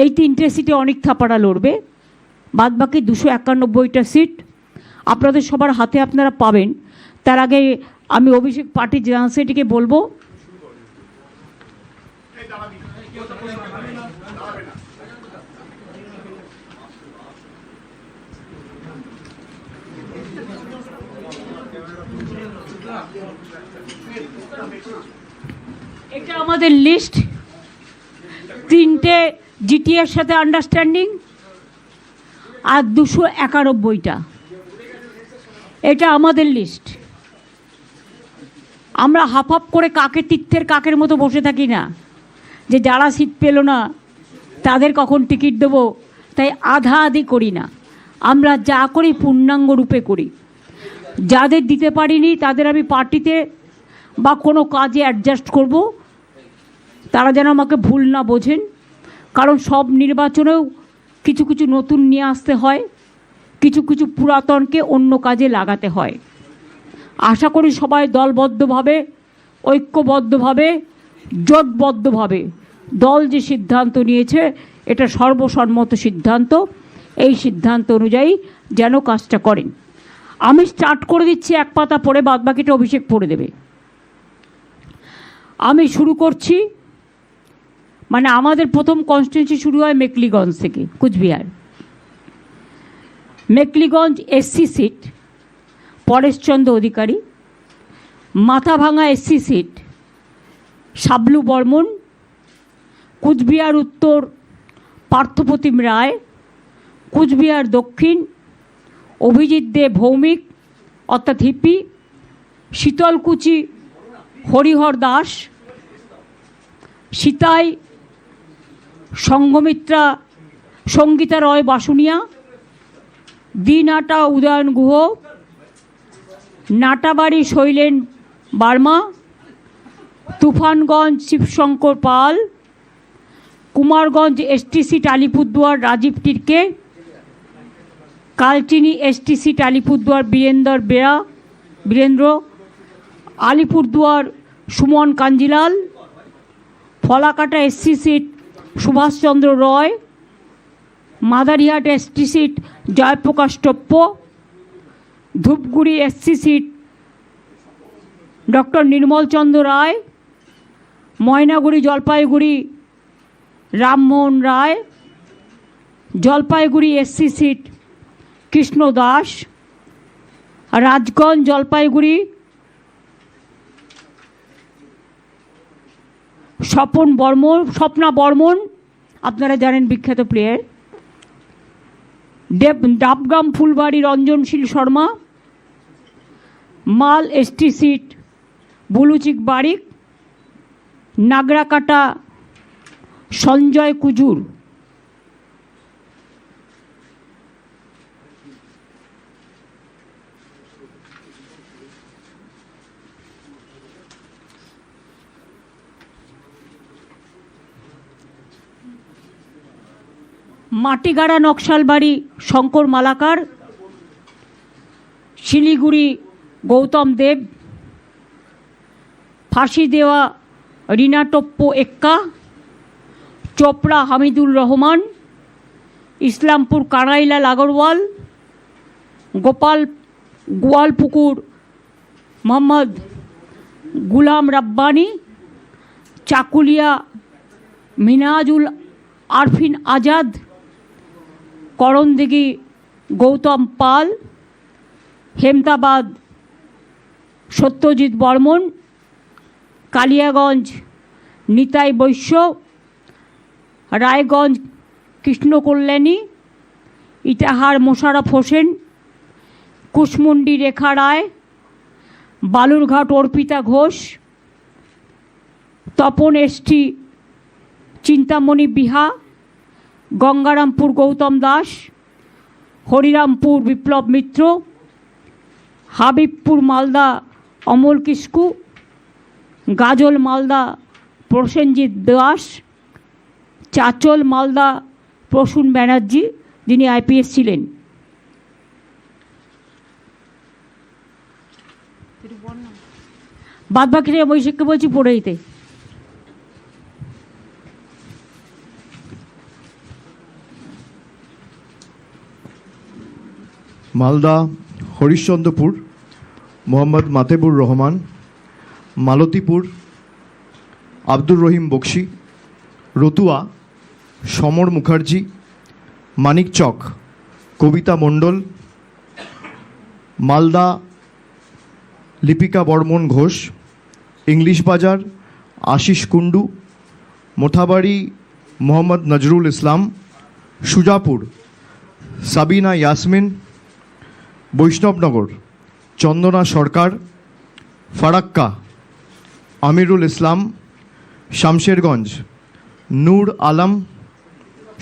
এই 3টে সিটে অনেক থাপাড়া লড়বে, বাদবাকি 291টা সিট আপনাদের সবার হাতে আপনারা পাবেন। তার আগে আমি অভিষেক পার্টির জেনারেল সেক্রেটারিকে বলবো এটা আমাদের লিস্ট, 3টে জিটিএর সাথে আন্ডারস্ট্যান্ডিং আর 291টা, এটা আমাদের লিস্ট। আমরা হাফ হাফ করে কাকের তীর্থের কাকের মতো বসে থাকি না যে যারা সিট পেল না তাদের কখন টিকিট দেবো, তাই আধা আধি করি না। আমরা যা করি পূর্ণাঙ্গ রূপে করি। যাদের দিতে পারিনি তাদের আমি পার্টিতে বা কোনো কাজে অ্যাডজাস্ট করব, তারা যেন আমাকে ভুল না বোঝেন। কারণ সব নির্বাচনেও কিছু কিছু নতুন নিয়ে আসতে হয়, কিছু কিছু পুরাতনকে অন্য কাজে লাগাতে হয়। আশা করি সবাই দলবদ্ধভাবে, ঐক্যবদ্ধভাবে, জোটবদ্ধভাবে দল যে সিদ্ধান্ত নিয়েছে এটা সর্বসম্মত সিদ্ধান্ত, এই সিদ্ধান্ত অনুযায়ী যেন কাজটা করেন। আমি স্টার্ট করে দিচ্ছি, এক পাতা পড়ে বাদবাকিটা অভিষেক পড়ে দেবে। আমি শুরু করছি, মানে আমাদের প্রথম কনস্টিটিউয়েন্সি শুরু হয় মেকলিগঞ্জ থেকে, Coochbehar. Mekliganj SC seat Pareshchandra Adhikari, Mathabhanga SC seat Sablu Barman, Coochbehar উত্তর পার্থপ্রতিম রায়, কুচবিহার দক্ষিণ অভিজিৎ দে ভৌমিক অর্থাৎ Hipi, Sitalkuchi Harihar Das, Sitai Sanghamitra Sangita Roy Basunia, Dinhata Udayan Guha, Natabari Sailen Barma, Tufanganj Shibshankar Pal, Kumarganj ST seat Alipurduar Rajib Tirkey, Kalchini ST seat Alipurduar Birendra, Alipurduar Suman Kanjilal, Falakata SC seat Subhashchandra Roy, Madarihat ST seat Jayprakash Toppo, Dhupguri SC seat doctor Nirmalchandra রায়, ময়নাগুড়ি জলপাইগুড়ি রামমোহন রায়, জলপাইগুড়ি এসসি সিট কৃষ্ণ দাস, রাজগঞ্জ জলপাইগুড়ি স্বপ্না বর্মন, আপনারা জানেন বিখ্যাত প্লেয়ার, ডাবগ্রাম ফুলবাড়ি রঞ্জনশীল শর্মা, মাল এসটি সিট বুলুচিক বারিক, নাগরাকাটা সঞ্জয় কুজুর। মাটিগাড়া নকশালবাড়ি শঙ্কর মালাকার, শিলিগুড়ি গৌতম দেব, ফাঁসি দেওয়া রিনা টপ্পো এক্কা, চোপড়া হামিদুর রহমান, ইসলামপুর কানাইলাল আগরওয়াল, গোয়ালপুকুর মোহাম্মদ গুলাম রাব্বানি, চাকুলিয়া মিনাজুল আরফিন আজাদ, করণদিঘি গৌতম পাল, হেমতাবাদ সত্যজিৎ বর্মন, কালিয়াগঞ্জ নিতাই বৈশ্য, রায়গঞ্জ কৃষ্ণ কল্যাণী, ইটাহার মোশাররফ হোসেন, কুশমুন্ডি রেখা রায়, বালুরঘাট অর্পিতা ঘোষ, তপন এসটি চিন্তামণি বিহা, গঙ্গারামপুর গৌতম দাস, হরিরামপুর বিপ্লব মিত্র, হাবিবপুর মালদা অমল কিস্কু, গাজল মালদা প্রসেনজিৎ দাস, চাচল মালদা প্রসূন ব্যানার্জি যিনি আইপিএস ছিলেন। বাদবাকিটা অভিষেককে বলছি পড়ে দিতে। মালদা হরিশ্চন্দ্রপুর মোহাম্মদ মাতেবুর রহমান, মালতীপুর আব্দুর রহিম বক্সি, রতুয়া সমর মুখার্জি, মানিকচক কবিতা মণ্ডল, মালদা লিপিকা বর্মন ঘোষ, ইংলিশ বাজার আশিস কুণ্ডু, মোথাবাড়ি মোহাম্মদ নজরুল ইসলাম, সুজাপুর সাবিনা ইয়াসমিন, বৈষ্ণবনগর চন্দনা সরকার, ফারাক্কা আমিরুল ইসলাম, শামশেরগঞ্জ নূর আলম,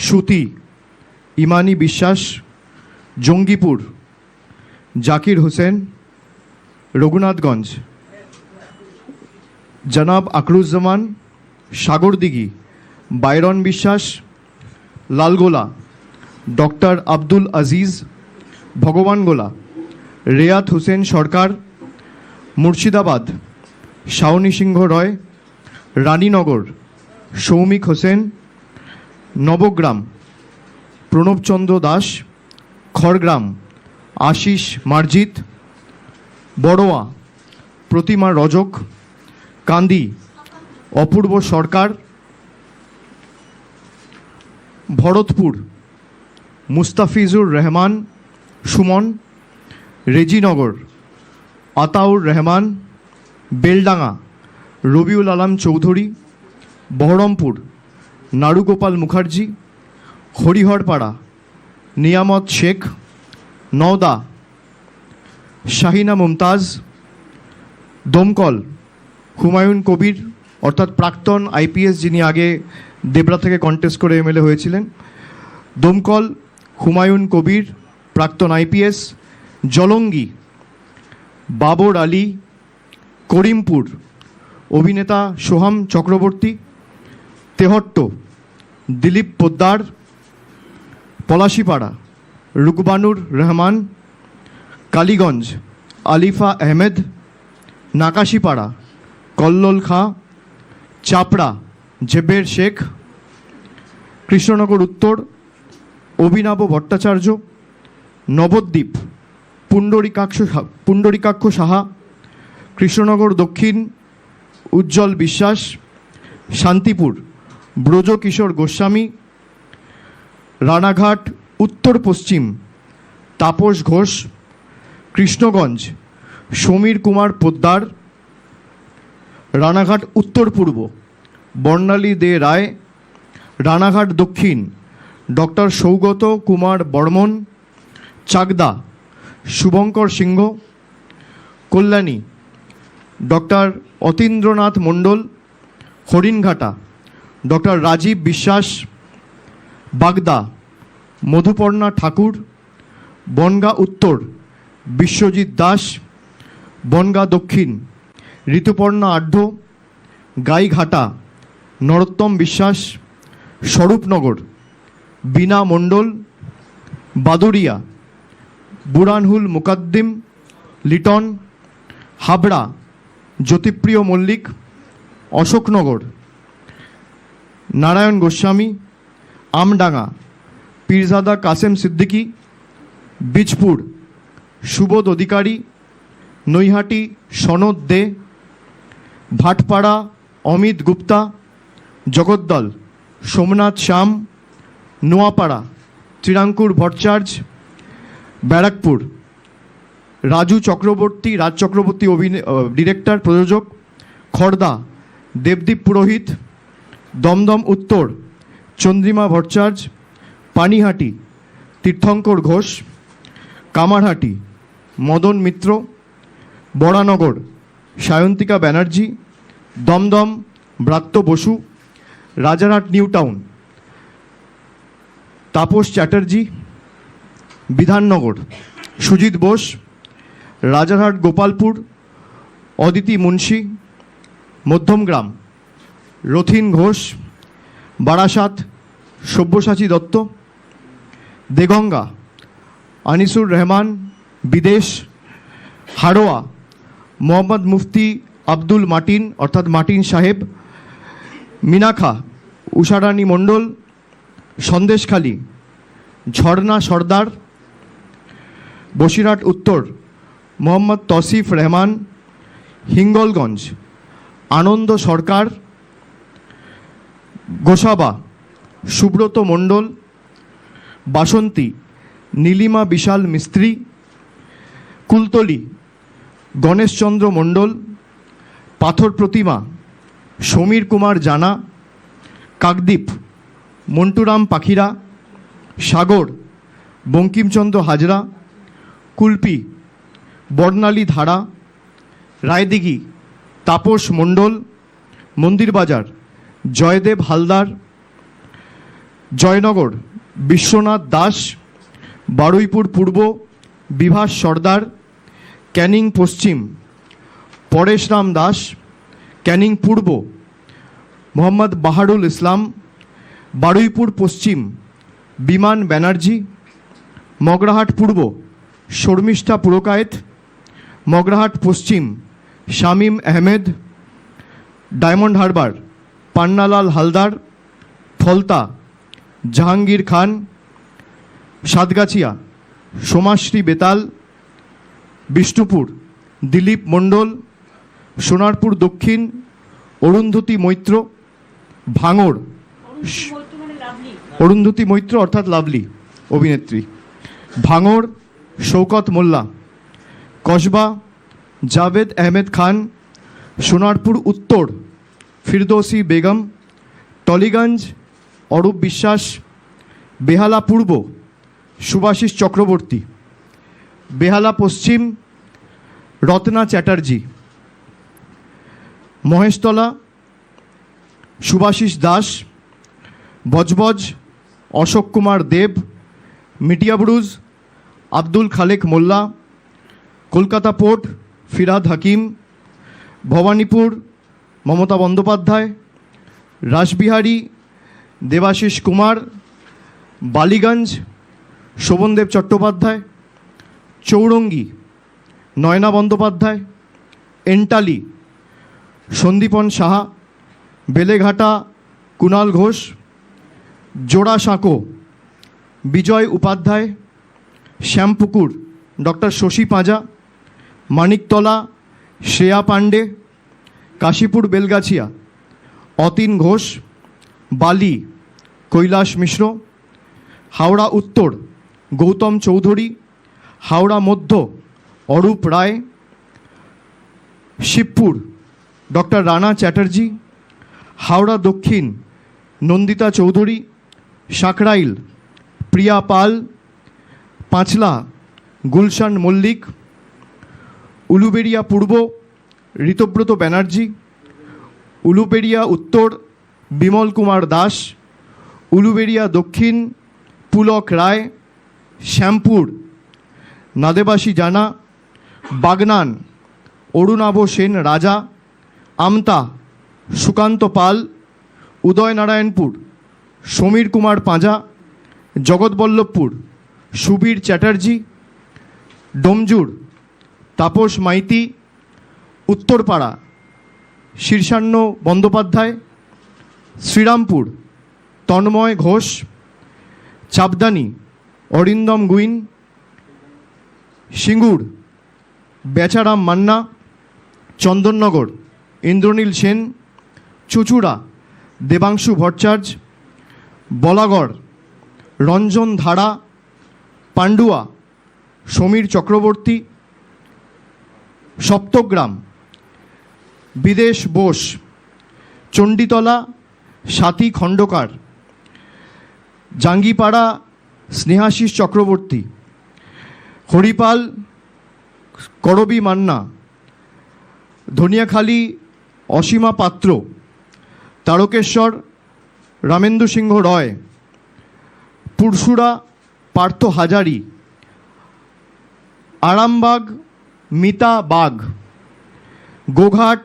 সুতি ইমানি বিশ্বাস, জঙ্গিপুর জাকির হোসেন, রঘুনাথগঞ্জ জনাব আকরুজ্জামান, সাগরদিঘি বাইরন বিশ্বাস, লালগোলা ডক্টর আব্দুল আজিজ, ভগবানগোলা রেয়াত হোসেন সরকার, মুর্শিদাবাদ শাওনি সিংহ রয়, রানীনগর সৌমিক হোসেন, নবগ্রাম প্রণবচন্দ্র দাস, খড়গ্রাম আশিস মার্জিত, বড়োয়া প্রতিমা রজক, কান্দি অপূর্ব সরকার, ভরতপুর মুস্তাফিজুর রহমান সুমন, রেজিনগর আতাউর রহমান, বেলডাঙ্গা রবিউল আলম চৌধুরী, বহরমপুর নারুগোপাল মুখার্জি, হরিহরপাড়া নিয়ামত শেখ, নওদা শাহিনা মুমতাজ, দমকল হুমায়ুন কবির অর্থাৎ প্রাক্তন আইপিএস, যিনি আগে দেবরা থেকে কন্টেস্ট করে এমএলএ হয়েছিলেন, দমকল হুমায়ুন কবির প্রাক্তন আইপিএস, জলঙ্গি বাবর আলী, করিমপুর অভিনেতা সোহাম চক্রবর্তী, তেহট্ট দিলীপ পোদ্দার, পলাশিপাড়া রুকবানুর রহমান, কালীগঞ্জ আলিফা আহমেদ, নাকাশিপাড়া কল্লোল খাঁ, চাপড়া জেবের শেখ, কৃষ্ণনগর উত্তর অভিনব ভট্টাচার্য, নবদ্বীপ পুণ্ডরিকাক্ষ সাহা, কৃষ্ণনগর দক্ষিণ উজ্জ্বল বিশ্বাস, শান্তিপুর ব্রজকিশোর গোস্বামী, রানাঘাট উত্তর পশ্চিম তাপস ঘোষ, কৃষ্ণগঞ্জ সমীর কুমার পোদ্দার, রানাঘাট উত্তর পূর্ব বর্ণালী দে রায়, রানাঘাট দক্ষিণ ডক্টর সৌগত কুমার বর্মন, চাকদা শুভঙ্কর সিংহ, কল্যাণী ডক্টর অতীন্দ্রনাথ মণ্ডল, হরিণঘাটা ডক্টর রাজীব বিশ্বাস, বাগদা মধুপর্ণা ঠাকুর, বনগাঁ উত্তর বিশ্বজিৎ দাস, বনগাঁ দক্ষিণ ঋতুপর্ণা আঢ্য, গাইঘাটা নরোত্তম বিশ্বাস, স্বরূপনগর বীণা মণ্ডল, বাদুরিয়া বুরানহুল মুকাদ্দিম লিটন, হাবড়া জ্যোতিপ্রিয় মল্লিক, অশোকনগর নারায়ণ গোস্বামী, আমডাঙ্গা পীরজাদা কাসেম সিদ্দিকী, বীজপুর সুবোধ অধিকারী, নৈহাটি সনদ দে, ভাটপাড়া অমিত গুপ্তা, জগদ্দল সোমনাথ শ্যাম, নোয়াপাড়া ত্রিরাঙ্কুর ভট্টাচার্য, ব্যারাকপুর রাজ চক্রবর্তী ডিরেক্টর প্রযোজক, খড়দা দেবদীপ পুরোহিত, দমদম উত্তর চন্দ্রিমা ভট্টাচার্য, পানিহাটি তীর্থঙ্কর ঘোষ, কামারহাটি মদন মিত্র, বরানগর সায়ন্তিকা ব্যানার্জি, দমদম ব্রাত্য বসু, রাজারহাট নিউ টাউন তাপস চ্যাটার্জি, বিধাননগর সুজিত বোস, রাজারহাট গোপালপুর অদিতি মুন্সি, মধ্যমগ্রাম রথিন ঘোষ, বারাসাত সব্যসাচী দত্ত, দেগঙ্গা আনিসুর রহমান বিদেশ, হাড়োয়া মোহাম্মদ মুফতি আব্দুল মাটিন অর্থাৎ মাটিন সাহেব, মিনাখা উষারানী মণ্ডল, সন্দেশখালী ঝর্ণা সর্দার, বসিরহাট উত্তর মোহাম্মদ তসিফ রহমান, হিঙ্গলগঞ্জ আনন্দ সরকার, গোসাবা সুব্রত মণ্ডল, বাসন্তী নীলিমা বিশাল মিস্ত্রি, কুলতলি গণেশচন্দ্র মণ্ডল, পাথর প্রতিমা সমীর কুমার জানা, কাকদ্বীপ মন্টুরাম পাখিরা, সাগর বঙ্কিমচন্দ্র হাজরা, কুলপি বর্ণালী ধারা, রায়দিঘি তাপস মণ্ডল, মন্দিরবাজার জয়দেব হালদার, জয়নগর বিশ্বনাথ দাস, বারুইপুর পূর্ব বিভাস সর্দার, ক্যানিং পশ্চিম পরেশরাম দাস, ক্যানিং পূর্ব মোহাম্মদ বাহারুল ইসলাম, বারুইপুর পশ্চিম বিমান ব্যানার্জি, মগরাহাট পূর্ব শর্মিষ্ঠা পুরকায়েত, মগরাহাট পশ্চিম শামীম আহমেদ, ডায়মন্ড হারবার পান্নালাল হালদার, ফলতা জাহাঙ্গীর খান, সাতগাছিয়া সোমাশ্রী বেতাল, বিষ্ণুপুর দিলীপ মণ্ডল, সোনারপুর দক্ষিণ অরুন্ধতী মৈত্র, ভাঙড় অরুন্ধতী মৈত্র অর্থাৎ লাভলি অভিনেত্রী, ভাঙড় শৌকত মোল্লা, কসবা জাভেদ আহমেদ খান, সোনারপুর উত্তর ফিরদৌসি বেগম, টলিগঞ্জ অরূপ বিশ্বাস, বেহালা পূর্ব সুভাষিস চক্রবর্তী, বেহালা পশ্চিম রত্না চ্যাটার্জি, মহেশতলা সুভাষিস দাস, বজবজ অশোক কুমার দেব, মিটিয়াবুরুজ আব্দুল খালেক মোল্লা, কলকাতা পোর্ট ফিরাদ হাকিম, ভবানীপুর মমতা বন্দ্যোপাধ্যায়, রাসবিহারী দেবাশিস কুমার, বালিগঞ্জ শোভনদেব চট্টোপাধ্যায়, চৌরঙ্গি নয়না বন্দ্যোপাধ্যায়, এন্টালি সন্দীপন সাহা, বেলেঘাটা কুণাল ঘোষ, জোড়াসাঁকো বিজয় উপাধ্যায়, শ্যামপুকুর ডক্টর শশী পাঁজা, মানিকতলা শ্রেয়া পাণ্ডে, কাশীপুর বেলগাছিয়া অতীন ঘোষ, বালি কৈলাস মিশ্র, হাওড়া উত্তর গৌতম চৌধুরী, হাওড়া মধ্য অরূপ রায়, শিবপুর ডক্টর রানা চ্যাটার্জি, হাওড়া দক্ষিণ নন্দিতা চৌধুরী, সাঁকরাইল প্রিয়া পাল, পাঁচলা গুলশান মল্লিক, উলুবেড়িয়া পূর্ব ঋতব্রত ব্যানার্জি, উলুবেড়িয়া উত্তর বিমল কুমার দাস, উলুবেড়িয়া দক্ষিণ পুলক রায়, শ্যামপুর নাদেবাসী জানা, বাগনান অরুণাভ সেন রাজা, আমতা সুকান্ত পাল, উদয়নারায়ণপুর সমীর কুমার পাঁজা, জগৎবল্লভপুর সুবীর চ্যাটার্জি, ডোমজুর তাপস মাইতি, উত্তরপাড়া শীর্ষান্ন বন্দ্যোপাধ্যায়, শ্রীরামপুর তন্ময় ঘোষ, চাপদানি অরিন্দম গুইন, সিঙ্গুর বেচারাম মান্না, চন্দননগর ইন্দ্রনীল সেন, চুচুড়া দেবাংশু ভট্টাচার্য, বলাগড় রঞ্জন ধারা, পান্ডুয়া সমীর চক্রবর্তী, সপ্তগ্রাম বিদেশ বোস, চণ্ডীতলা স্বাতী খণ্ডকার, জাঙ্গিপাড়া স্নেহাশিস চক্রবর্তী, হরিপাল করবী মান্না, ধনিয়াখালী অসীমা পাত্র, তারকেশ্বর রামেন্দু সিংহ রয়, পুরসুরা পার্থ হাজারি, আরামবাগ মিতা বাগ, গোঘাট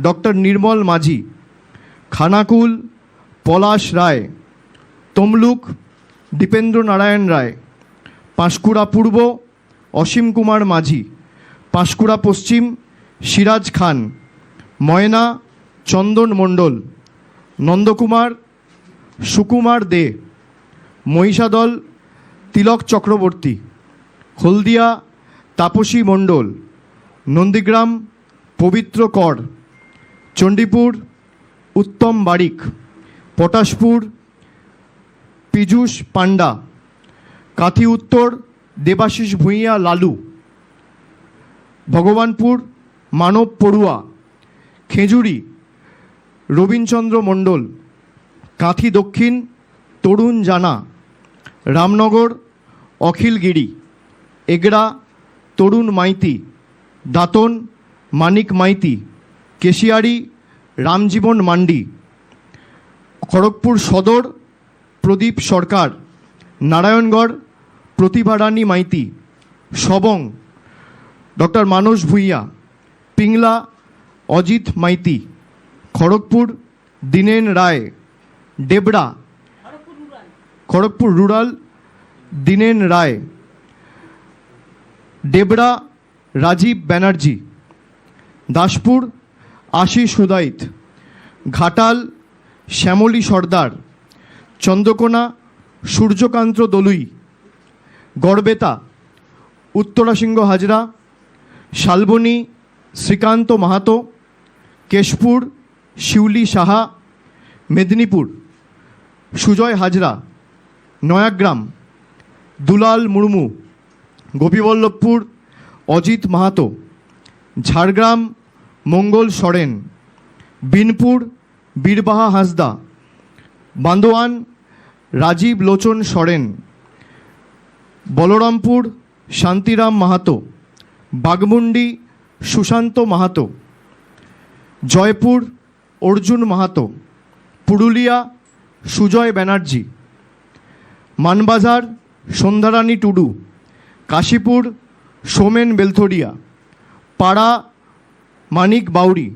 ডক্টর নির্মল মাঝি, খানাকুল পলাশ রায়, তমলুক দীপেন্দ্র নারায়ণ রায়, পাঁশকুড়া পূর্ব অসীম কুমার মাঝি, পাঁশকুড়া পশ্চিম সিরাজ খান, ময়না চন্দন মণ্ডল, নন্দকুমার সুকুমার দে, মহিষাদল তিলক চক্রবর্তী, হলদিয়া তাপসী মণ্ডল, নন্দীগ্রাম পবিত্র কর, চণ্ডীপুর উত্তম বারিক, পটাশপুর পীযূষ পান্ডা, কাথি উত্তর দেবাশিস ভূঁইয়া লালু, ভগবানপুর মানব পড়ুয়া, খেজুরি রবীনচন্দ্র মণ্ডল, কাঁথি দক্ষিণ তরুণ জানা, রামনগর অখিল গিরি, এগড়া তরুণ মাইতি, দাঁতন মানিক মাইতি, কেশিয়ারি রামজীবন মান্ডি, খড়গপুর সদর প্রদীপ সরকার, নারায়ণগড় প্রতিভা রানী মাইতি, সবং ডক্টর মানস ভূঁইয়া, পিংলা অজিত মাইতি, খড়গপুর দীনেন রায়, ডেবরা খড়গপুর রুরাল দীনেন রায়, ডেবরা রাজীব ব্যানার্জি, দাসপুর আশিস হুদাইত, ঘাটাল শ্যামলী সর্দার, চন্দ্রকোনা সূর্যকান্ত দলুই, গড়বেতা উত্তরাসিংহ হাজরা, শালবনী শ্রীকান্ত মাহাতো, কেশপুর শিউলি সাহা, মেদিনীপুর সুজয় হাজরা, নয়াগ্রাম দুলাল মুর্মু, গোপীবল্লভপুর অজিত মাহাতো, ঝাড়গ্রাম মঙ্গল সরেন, বিনপুর বীরবাহা হাঁসদা, বান্দোয়ান রাজীব লোচন সরেন, বলরামপুর শান্তিরাম মাহাতো, বাগমুন্ডি সুশান্ত মাহাতো, জয়পুর অর্জুন মাহাতো, পুরুলিয়া সুজয় ব্যানার্জি, মানবাজার সন্ধ্যারানী টুডু, কাশীপুর সোমেন বেলথরিয়া, পাড়া মানিক বাউরি,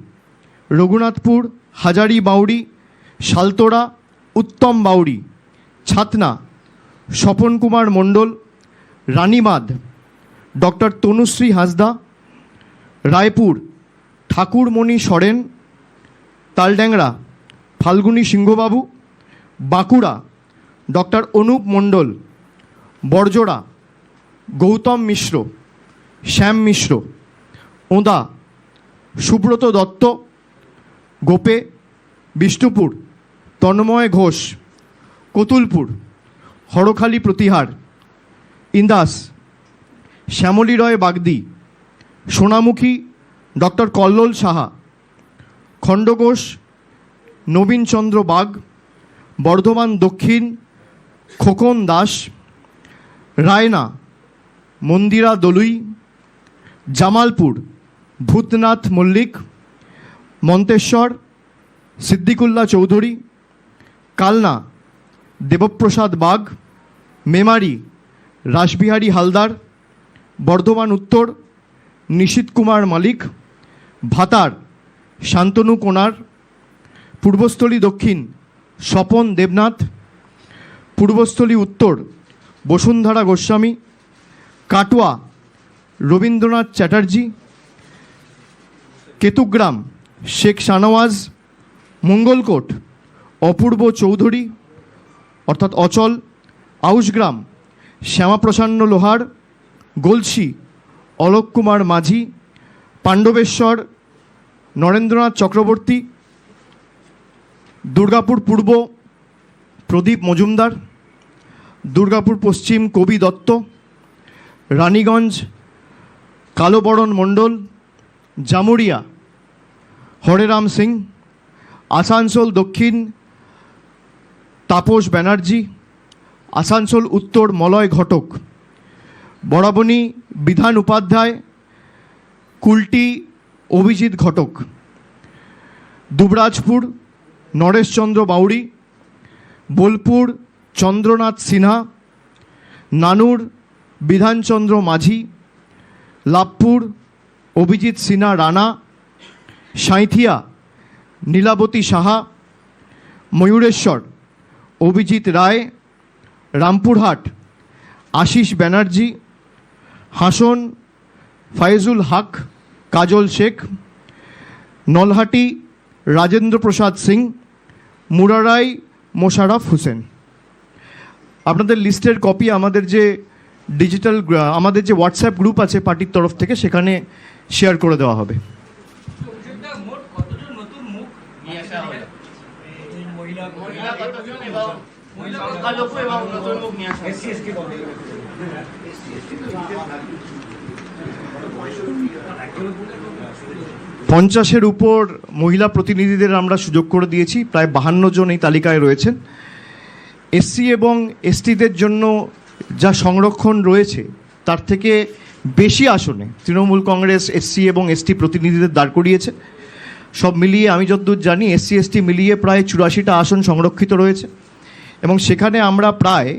রঘুনাথপুর হাজারি বাউরি, শালতোড়া উত্তম বাউরি, ছাতনা স্বপন কুমার মণ্ডল, রানীবাঁধ ডক্টর তনুশ্রী হাঁসদা, রায়পুর ঠাকুরমণি সরেন, তালড্যাংরা ফাল্গুনী সিংহবাবু, বাঁকুড়া ডক্টর অনুপ মণ্ডল, বড়জোড়া গৌতম মিশ্র, শ্যাম মিশ্র, ওঁদা সুব্রত দত্ত, গোপে বিষ্ণুপুর তন্ময় ঘোষ, কতুলপুর হরখালি প্রতিহার, ইন্দাস শ্যামলী রয় বাগদি, সোনামুখী ডক্টর কল্লোল সাহা, খণ্ডঘোষ নবীনচন্দ্র বাগ, বর্ধমান দক্ষিণ খোকন দাস, রায়না মন্দিরা দলুই, জামালপুর ভূতনাথ মল্লিক, মন্তেশ্বর সিদ্দিকুল্লাহ চৌধুরী, কালনা দেবপ্রসাদ বাগ, মেমারি রাসবিহারী হালদার, বর্ধমান উত্তর নিশীত কুমার মালিক, ভাতার শান্তনু কোনার, পূর্বস্থলী দক্ষিণ স্বপন দেবনাথ, পূর্বস্থলী উত্তর বসুন্ধরা গোস্বামী, কাটোয়া রবীন্দ্রনাথ চ্যাটার্জি, কেতুগ্রাম শেখ শানওয়াজ, মঙ্গলকোট অপূর্ব চৌধুরী অর্থাৎ অচল, আউশগ্রাম শ্যামাপ্রসন্ন লোহার, গলসি অলোক কুমার মাঝি, পাণ্ডবেশ্বর নরেন্দ্রনাথ চক্রবর্তী, দুর্গাপুর পূর্ব প্রদীপ মজুমদার, দুর্গাপুর পশ্চিম কবি দত্ত, রানীগঞ্জ কালোবরণ মণ্ডল, জামুরিয়া হরেরাম সিং, আসানসোল দক্ষিণ তাপস ব্যানার্জি, আসানসোল উত্তর মলয় ঘটক, বরাবনী বিধান উপাধ্যায়, কুলটি অভিজিৎ ঘটক, দুবরাজপুর নরেশচন্দ্র বাউরি, বোলপুর চন্দ্রনাথ সিনহা, নানুর বিধানচন্দ্র মাঝি, লাভপুর অভিজিৎ সিনহা রানা, সাঁইথিয়া নীলাবতী সাহা, ময়ূরেশ্বর অভিজিৎ রায়, রামপুরহাট আশিস ব্যানার্জি, হাসন ফায়েজুল হক কাজল শেখ, নলহাটি রাজেন্দ্র প্রসাদ সিং, মুরারাই মোশাররফ হোসেন। আপনাদের লিস্টের কপি আমাদের যে ডিজিটাল আমাদের যে হোয়াটসঅ্যাপ গ্রুপ আছে পার্টির তরফ থেকে সেখানে শেয়ার করে দেওয়া হবে। পঞ্চাশের উপর মহিলা প্রতিনিধিদের আমরা সুযোগ করে দিয়েছি, প্রায় 52 জন এই তালিকায় রয়েছেন। এসসি এবং এসটিদের জন্য যা সংরক্ষণ রয়েছে তার থেকে বেশি আসনে তৃণমূল কংগ্রেস এসসি এবং এসটি প্রতিনিধিদের দাঁড় করিয়েছে। সব মিলিয়ে আমি যতদূর জানি এসসি এসটি মিলিয়ে প্রায় 84টা আসন সংরক্ষিত রয়েছে এবং সেখানে আমরা প্রায়